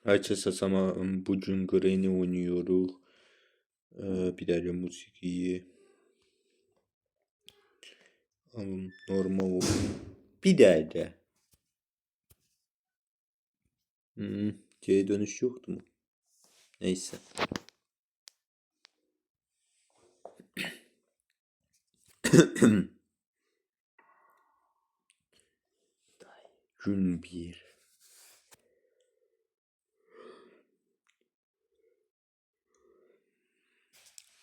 Herkese salam. Bugün Granny oynuyoruz. Bir dakika musikiyi normal olsun. Bir dakika. Geri dönüş yoktu mu? Neyse. Gün bir.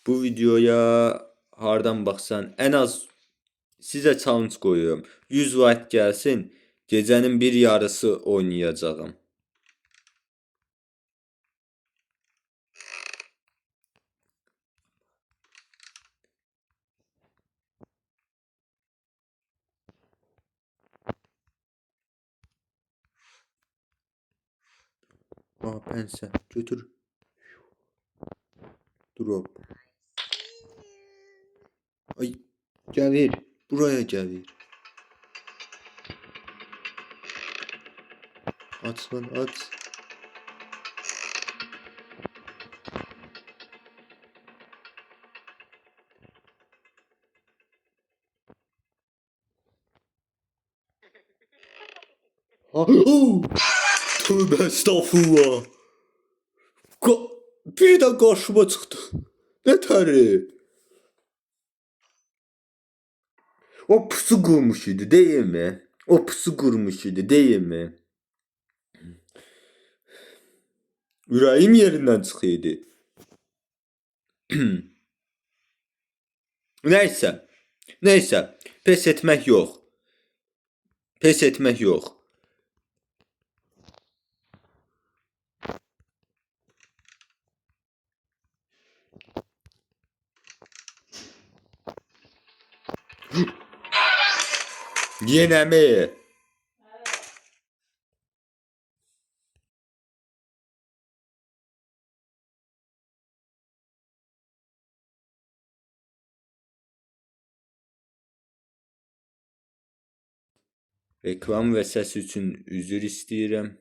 Bu videoya hardan baksan en az size challenge koyuyorum. 100 like gelsin. Gecenin bir yarısı oynayacağım. Pense götür. Drop. Ay gel buraya gel. At lan at. Oh! Tövbe estağfurullah. Birden karşıma çıktı. Ne tane? O pusu kurmuş idi değil mi? O pusu kurmuş idi değil mi? Yüreğim yerinden çıkıyordu. Neyse. Neyse. Pes etmek yok. Pes etmek yok. Yine mi? Reklam ve ses için üzür istəyirəm.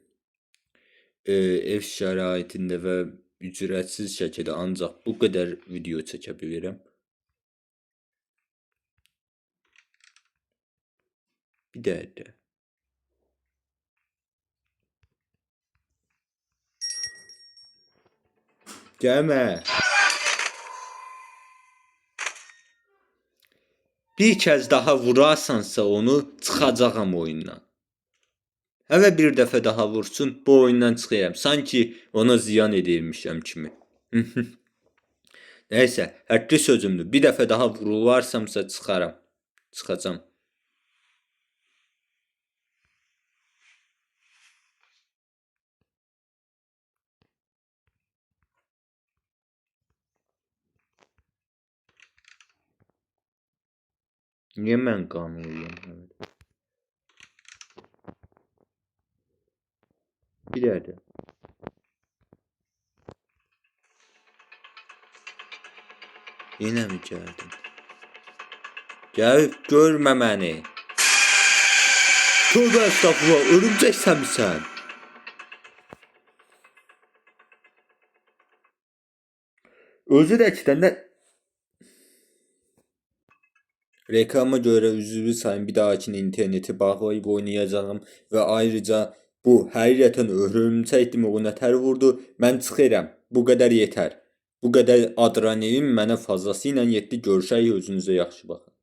Ev şəraitində və ücretsiz şəkildə ancaq bu qədər video çəkə bilirəm. Bir dəqiqə. Gəlmə. Bir kez daha vurarsansa onu çıxacağam oyundan. Hələ bir dəfə daha vursun bu oyundan çıxayım. Sanki ona ziyan edirmişəm kimi. Neyse, həqqi sözümdür. Bir dəfə daha vurularsamsa çıxaram. Çıxacam. Niyə mən qanunluyum? Bir dəqiqə. Yenə mi gəldin? Gəlib görmə məni. Tövbə estağfurullah, örümcəksən sən? Özü də ki də reklama göre üzülü sayın bir dahakine interneti bağlayıp oynayacağım ve ayrıca bu həqiqətən örümcəkdir mi o nətər vurdu. Mən çıxıram. Bu qədər yetər. Bu qədər adrenalin mənə fazlasıyla yetdi. Görüşək, özünüzə yaxşı baxın.